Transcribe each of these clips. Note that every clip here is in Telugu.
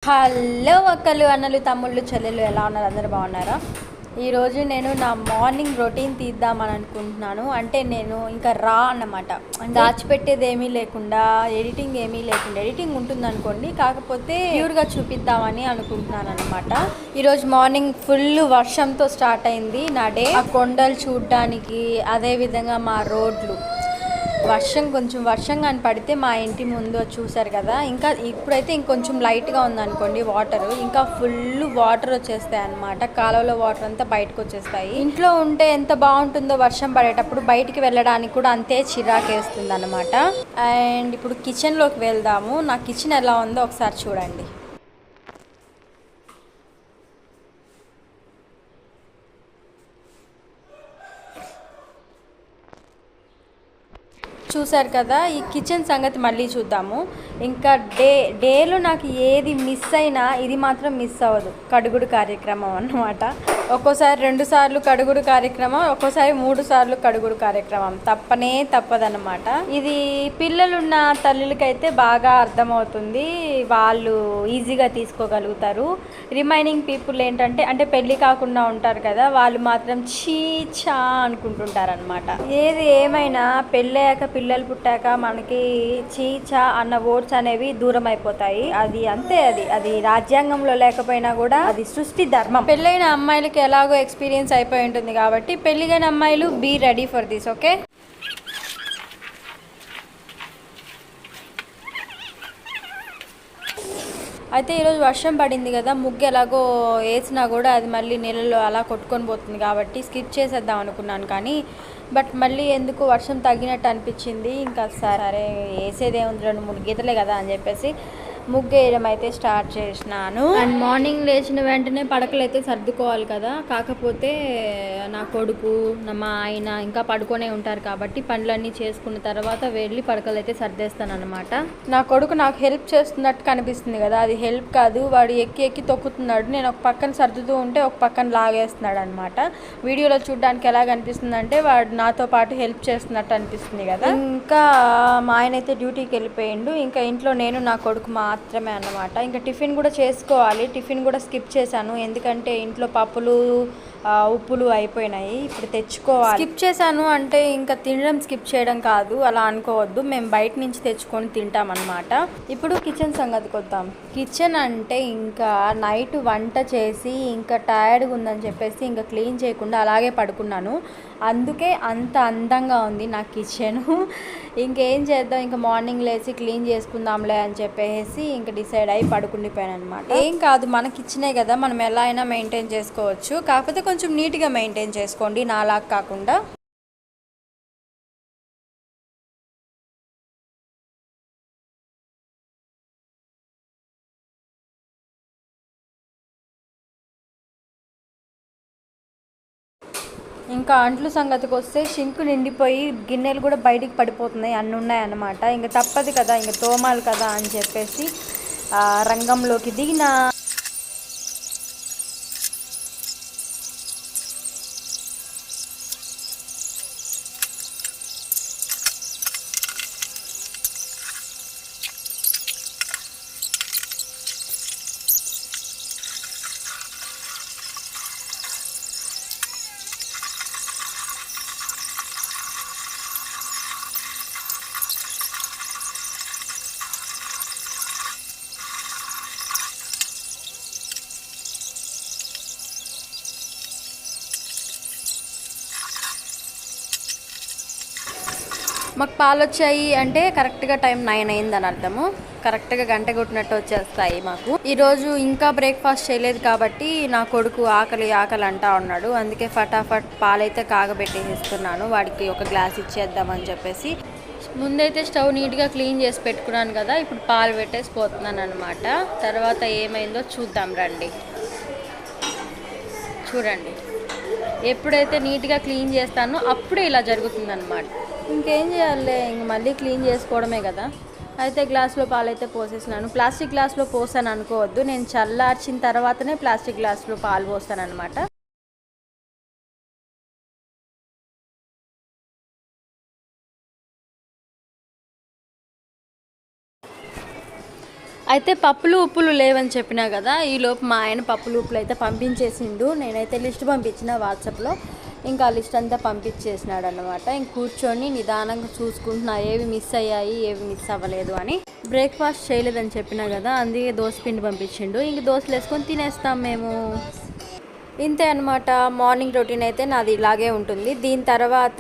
హలో అక్కలు అన్నలు తమ్ముళ్ళు చెల్లెలు ఎలా ఉన్నారు? అందరూ బాగున్నారా? ఈరోజు నేను నా మార్నింగ్ రొటీన్ తీద్దామని అనుకుంటున్నాను. అంటే నేను ఇంకా రా అన్నమాట, దాచిపెట్టేది ఏమీ లేకుండా, ఎడిటింగ్ ఏమీ లేకుండా. ఎడిటింగ్ ఉంటుంది అనుకోండి, కాకపోతే ప్యూర్గా చూపిద్దామని అనుకుంటున్నాను అనమాట. ఈరోజు మార్నింగ్ ఫుల్ వర్షంతో స్టార్ట్ అయింది నా డే. ఆ కొండలు చూడడానికి, అదేవిధంగా మా రోడ్లు కొంచెం వర్షం కానీ పడితే మా ఇంటి ముందు చూసారు కదా, ఇంకా ఇప్పుడైతే ఇంకొంచెం లైట్గా ఉందనుకోండి వాటర్, ఇంకా ఫుల్ వాటర్ వచ్చేస్తాయి అన్నమాట. కాలువలో వాటర్ అంతా బయటకు వచ్చేస్తాయి. ఇంట్లో ఉంటే ఎంత బాగుంటుందో వర్షం పడేటప్పుడు, బయటికి వెళ్ళడానికి కూడా అంతే చిరాకేస్తుంది అనమాట. అండ్ ఇప్పుడు కిచెన్లోకి వెళ్దాము. నా కిచెన్ ఎలా ఉందో ఒకసారి చూడండి. చూసారు కదా, ఈ కిచెన్ సంగతి మళ్ళీ చూద్దాము. ఇంకా డేలో నాకు ఏది మిస్ అయినా ఇది మాత్రం మిస్ అవ్వదు, కడుగుడు కార్యక్రమం అన్నమాట. ఒక్కోసారి 2 సార్లు కడుగుడు కార్యక్రమం, ఒక్కోసారి 3 సార్లు కడుగుడు కార్యక్రమం తప్పదన్నమాట. ఇది పిల్లలున్న తల్లులకైతే బాగా అర్థమవుతుంది, వాళ్ళు ఈజీగా తీసుకోగలుగుతారు. రిమైనింగ్ పీపుల్ ఏంటంటే, అంటే పెళ్ళి కాకుండా ఉంటారు కదా, వాళ్ళు మాత్రం చీచా అనుకుంటుంటారనమాట. ఏది ఏమైనా పెళ్ళయ్యాక, పిల్లలు పుట్టాక మనకి చీచా అన్న వర్డ్స్ అనేవి దూరం అయిపోతాయి. అది అంతే, అది రాజ్యాంగంలో లేకపోయినా కూడా అది సృష్టి ధర్మం. పెళ్ళైన అమ్మాయిలకి ఎలాగో ఎక్స్పీరియన్స్ అయిపోయి ఉంటుంది కాబట్టి, పెళ్ళిగైన అమ్మాయిలు be ready for this, okay? అయితే ఈరోజు వర్షం పడింది కదా, ముగ్గు ఎలాగో వేసినా కూడా అది మళ్ళీ నీళ్ళలో అలా కొట్టుకొని పోతుంది కాబట్టి స్కిప్ చేసేద్దాం అనుకున్నాను. కానీ బట్ మళ్ళీ ఎందుకు వర్షం తగ్గినట్టు అనిపించింది. ఇంకా సరే వేసేదేముంది, 2-3 గీతలే కదా అని చెప్పేసి ముగ్గు వేయడం అయితే స్టార్ట్ చేసినాను. అండ్ మార్నింగ్ లేచిన వెంటనే పడకలు అయితే సర్దుకోవాలి కదా, కాకపోతే నా కొడుకు, మా ఆయన ఇంకా పడుకొనే ఉంటారు కాబట్టి పనులన్నీ చేసుకున్న తర్వాత వెళ్ళి పడకలు అయితే సర్దేస్తాను అనమాట. నా కొడుకు నాకు హెల్ప్ చేస్తున్నట్టు కనిపిస్తుంది కదా, అది హెల్ప్ కాదు, వాడు ఎక్కి ఎక్కి తొక్కుతున్నాడు. నేను ఒక పక్కన సర్దుతూ ఉంటే ఒక పక్కన లాగేస్తున్నాడు అనమాట. వీడియోలో చూడడానికి ఎలా కనిపిస్తుంది అంటే, వాడు నాతో పాటు హెల్ప్ చేస్తున్నట్టు అనిపిస్తుంది కదా. ఇంకా మా ఆయన అయితే డ్యూటీకి వెళ్ళిపోయిండు. ఇంకా ఇంట్లో నేను నా కొడుకు మాత్రమే అన్నమాట. ఇంకా టిఫిన్ కూడా చేసుకోవాలి. టిఫిన్ కూడా స్కిప్ చేశాను, ఎందుకంటే ఇంట్లో పప్పులు ఉప్పులు అయిపోయినాయి, ఇప్పుడు తెచ్చుకోవాలి. స్కిప్ చేశాను అంటే ఇంకా తినడం స్కిప్ చేయడం కాదు, అలా అనుకోవద్దు. మేము బయట నుంచి తెచ్చుకొని తింటామన్నమాట. ఇప్పుడు కిచెన్ సంగతికి వద్దాం. కిచెన్ అంటే ఇంకా నైట్ వంట చేసి ఇంకా టైర్డ్గా ఉందని చెప్పేసి ఇంకా క్లీన్ చేయకుండా అలాగే పడుకున్నాను. అందుకే అంత అందంగా ఉంది నా కిచెను. ఇంకేం చేద్దాం, ఇంకా మార్నింగ్ లేచి క్లీన్ చేసుకుందాంలే అని చెప్పేసి ఇంకా డిసైడ్ అయ్యి పడుకుండిపోయాను అనమాట. ఏం కాదు, మన కిచెనే కదా, మనం ఎలా అయినా మెయింటైన్ చేసుకోవచ్చు. కాకపోతే కొంచెం నీట్గా మెయింటైన్ చేసుకోండి, నాలాగా కాకుండా. ఇంకా అంట్లు సంగతికి వస్తే, షింకు నిండిపోయి గిన్నెలు కూడా బయటికి పడిపోతున్నాయి, అన్నీ ఉన్నాయన్నమాట. ఇంకా తప్పదు కదా, ఇంకా తోమాలి కదా అని చెప్పేసి రంగంలోకి దిగిన. మాకు పాలు వచ్చాయి అంటే కరెక్ట్గా టైం 9 అయిందని అర్థము. కరెక్ట్గా గంట కొట్టినట్టు వచ్చేస్తాయి మాకు. ఈరోజు ఇంకా బ్రేక్ఫాస్ట్ చేయలేదు కాబట్టి నా కొడుకు ఆకలి అంటా ఉన్నాడు. అందుకే ఫటాఫట్ పాలైతే కాగబెట్టేస్తున్నాను, వాడికి ఒక గ్లాస్ ఇచ్చేద్దామని చెప్పేసి. ముందైతే స్టవ్ నీట్గా క్లీన్ చేసి పెట్టుకున్నాను కదా, ఇప్పుడు పాలు పెట్టేసి పోతున్నాను అనమాట. తర్వాత ఏమైందో చూద్దాం రండి. చూడండి, ఎప్పుడైతే నీట్గా క్లీన్ చేస్తానో అప్పుడే ఇలా జరుగుతుందన్నమాట. ఇంకేం చేయాలి, ఇంక మళ్ళీ క్లీన్ చేసుకోవడమే కదా. అయితే గ్లాస్లో పాలు అయితే పోసేసినాను. ప్లాస్టిక్ గ్లాస్లో పోసాను అనుకోవద్దు, నేను చల్లార్చిన తర్వాతనే ప్లాస్టిక్ గ్లాస్లో పాలు పోస్తాను అనమాట. అయితే పప్పులు ఉప్పులు లేవని చెప్పినా కదా, ఈలోపు మా ఆయన పప్పులు ఉప్పులు అయితే పంపించేసిండు. నేనైతే లిస్ట్ పంపించిన వాట్సాప్లో, ఇంకా లిస్ట్ అంతా పంపించేసినాడు అనమాట. ఇంక కూర్చొని నిదానంగా చూసుకుంటున్నా ఏవి మిస్ అయ్యాయి ఏవి మిస్ అవ్వలేదు అని. బ్రేక్ఫాస్ట్ చేయలేదని చెప్పినా కదా, అందుకే దోశ పిండి పంపించిండు. ఇంక దోశలు వేసుకొని తినేస్తాం మేము. ఇంతే అనమాట. మార్నింగ్ రొటీన్ అయితే నాది ఇలాగే ఉంటుంది. దీని తర్వాత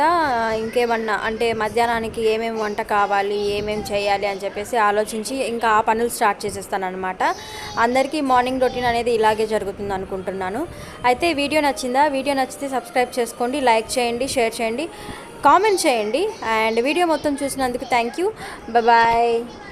ఇంకేమన్నా అంటే మధ్యాహ్నానికి ఏమేమి వంట కావాలి ఏమేమి చేయాలి అని చెప్పేసి ఆలోచించి ఇంకా ఆ పనులు స్టార్ట్ చేసేస్తాను అనమాట. అందరికీ మార్నింగ్ రొటీన్ అనేది ఇలాగే జరుగుతుంది అనుకుంటున్నాను. అయితే వీడియో నచ్చిందా? వీడియో నచ్చితే సబ్స్క్రైబ్ చేసుకోండి, లైక్ చేయండి, షేర్ చేయండి, కామెంట్ చేయండి. అండ్ వీడియో మొత్తం చూసినందుకు థ్యాంక్ యూ. బాయ్.